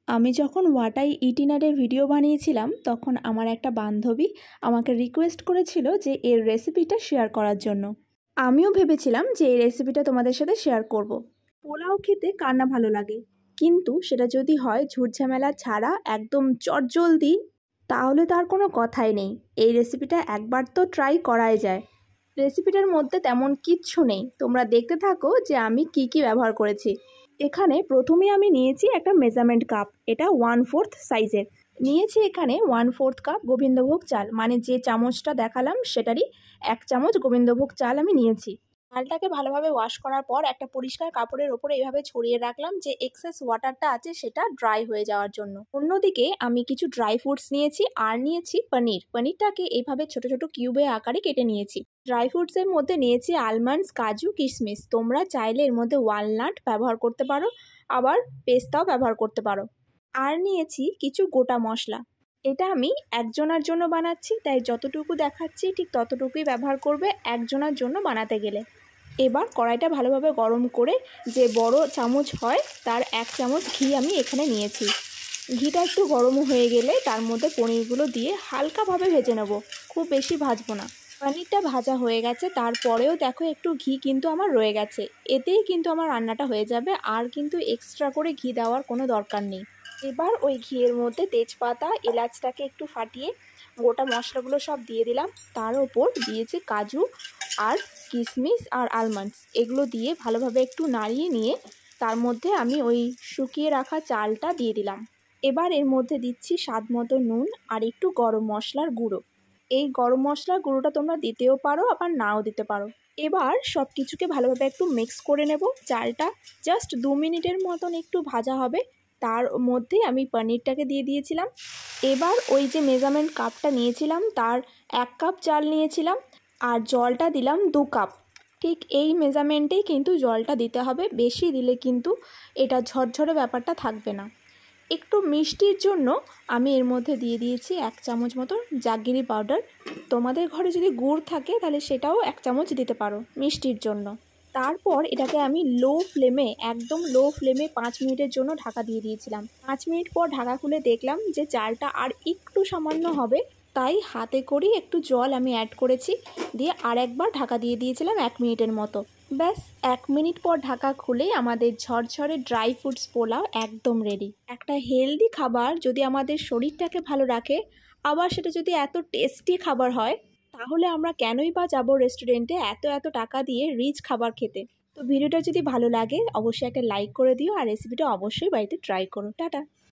আমি যখন what I ইটিনারের video বানিয়েছিলাম তখন আমার একটা বান্ধবী আমাকে রিকোয়েস্ট করেছিল যে এর রেসিপিটা শেয়ার করার জন্য। আমিও ভেবেছিলাম যে এই রেসিপিটা তোমাদের সাথে শেয়ার করব। পোলাও খেতে কার না ভালো লাগে, কিন্তু সেটা যদি হয় ঝুটঝামেলা ছাড়া একদম চটজলদি, তাহলে তার কোনো কথাই নেই। এই রেসিপিটা একবার তো ট্রাই করাই যায়। রেসিপিটার মধ্যে তেমন কিচ্ছু নেই, তোমরা দেখতে থাকো যে আমি কি কি ব্যবহার করেছি। এখানে প্রথমে আমি নিয়েছি একটা মেজারমেন্ট কাপ, এটা 1/4 সাইজের নিয়েছি। এখানে 1/4 কাপ গোবিন্দভোগ চাল, মানে যে চামচটা দেখালাম সেটারই 1 চামচ গোবিন্দভোগ চাল আমি নিয়েছি। চালটাকে ভালোভাবে ওয়াশ করার পর একটা পরিষ্কার কাপড়ের ওপরে এইভাবে ছড়িয়ে রাখলাম যে এক্সেস ওয়াটারটা আছে সেটা ড্রাই হয়ে যাওয়ার জন্য। অন্যদিকে আমি কিছু ড্রাই ফ্রুটস নিয়েছি আর নিয়েছি পনিরটাকে এইভাবে ছোট ছোট কিউবে আকারে কেটে নিয়েছি। ড্রাই ফ্রুটসের মধ্যে নিয়েছি আলমন্ডস, কাজু, কিশমিশ। তোমরা চাইলে এর মধ্যে ওয়ালনাট ব্যবহার করতে পারো, আবার পেস্তাও ব্যবহার করতে পারো। আর নিয়েছি কিছু গোটা মশলা। এটা আমি একজনের জন্য বানাচ্ছি, তাই যতটুকু দেখাচ্ছি ঠিক ততটুকুই ব্যবহার করবে একজনের জন্য বানাতে গেলে। এবার কড়াইটা ভালোভাবে গরম করে যে বড় চামচ হয় তার 1 চামচ ঘি আমি এখানে নিয়েছি। ঘিটা একটু গরম হয়ে গেলে তার মধ্যে পনিরগুলো দিয়ে হালকাভাবে ভেজে নেব, খুব বেশি ভাজবো না। পনিরটা ভাজা হয়ে গেছে, তারপরেও দেখো একটু ঘি কিন্তু আমার রয়ে গেছে। এতেই কিন্তু আমার রান্নাটা হয়ে যাবে, আর কিন্তু এক্সট্রা করে ঘি দেওয়ার কোনো দরকার নেই। এবার ওই ঘিয়ের মধ্যে তেজপাতা, এলাচটাকে একটু ফাটিয়ে গোটা মশলাগুলো সব দিয়ে দিলাম। তার ওপর দিয়েছি কাজু আর কিশমিশ আর আলমন্ডস। এগুলো দিয়ে ভালোভাবে একটু নাড়িয়ে নিয়ে তার মধ্যে আমি ওই শুকিয়ে রাখা চালটা দিয়ে দিলাম। এবার এর মধ্যে দিচ্ছি স্বাদ মতো নুন আর একটু গরম মশলার গুঁড়ো। এই গরম মশলার গুঁড়োটা তোমরা দিতেও পারো, আবার নাও দিতে পারো। এবার সব কিছুকে ভালোভাবে একটু মিক্স করে নেব। চালটা জাস্ট 2 মিনিটের মতন একটু ভাজা হবে, তার মধ্যে আমি পনিরটাকে দিয়ে দিয়েছিলাম। এবার ওই যে মেজারমেন্ট কাপটা নিয়েছিলাম তার 1 কাপ চাল নিয়েছিলাম, আর জলটা দিলাম 2 কাপ। ঠিক এই মেজারমেন্টেই কিন্তু জলটা দিতে হবে, বেশি দিলে কিন্তু এটা ঝরঝরে ব্যাপারটা থাকবে না। একটু মিষ্টির জন্য আমি এর মধ্যে দিয়ে দিয়েছি 1 চামচ মতো জাগিরি পাউডার। তোমাদের ঘরে যদি গুড় থাকে তাহলে সেটাও 1 চামচ দিতে পারো মিষ্টির জন্য। তারপর এটাকে আমি একদম লো ফ্লেমে 5 মিনিটের জন্য ঢাকা দিয়ে দিয়েছিলাম। 5 মিনিট পর ঢাকা খুলে দেখলাম যে চালটা আর একটু সামান্য হবে, তাই হাতে করে একটু জল আমি অ্যাড করেছি, দিয়ে আর একবার ঢাকা দিয়ে দিয়েছিলাম 1 মিনিটের মতো। ব্যাস 1 মিনিট পর ঢাকা খুলেই আমাদের ঝরঝরে ড্রাই ফ্রুটস পোলাও একদম রেডি। একটা হেলদি খাবার যদি আমাদের শরীরটাকে ভালো রাখে, আবার সেটা যদি এত টেস্টি খাবার হয়, তাহলে আমরা কেনই বা যাব রেস্টুরেন্টে এত এত টাকা দিয়ে রিচ খাবার খেতে। তো ভিডিওটা যদি ভালো লাগে অবশ্যই একটা লাইক করে দিও, আর রেসিপিটা অবশ্যই বাড়িতে ট্রাই করো। টাটা।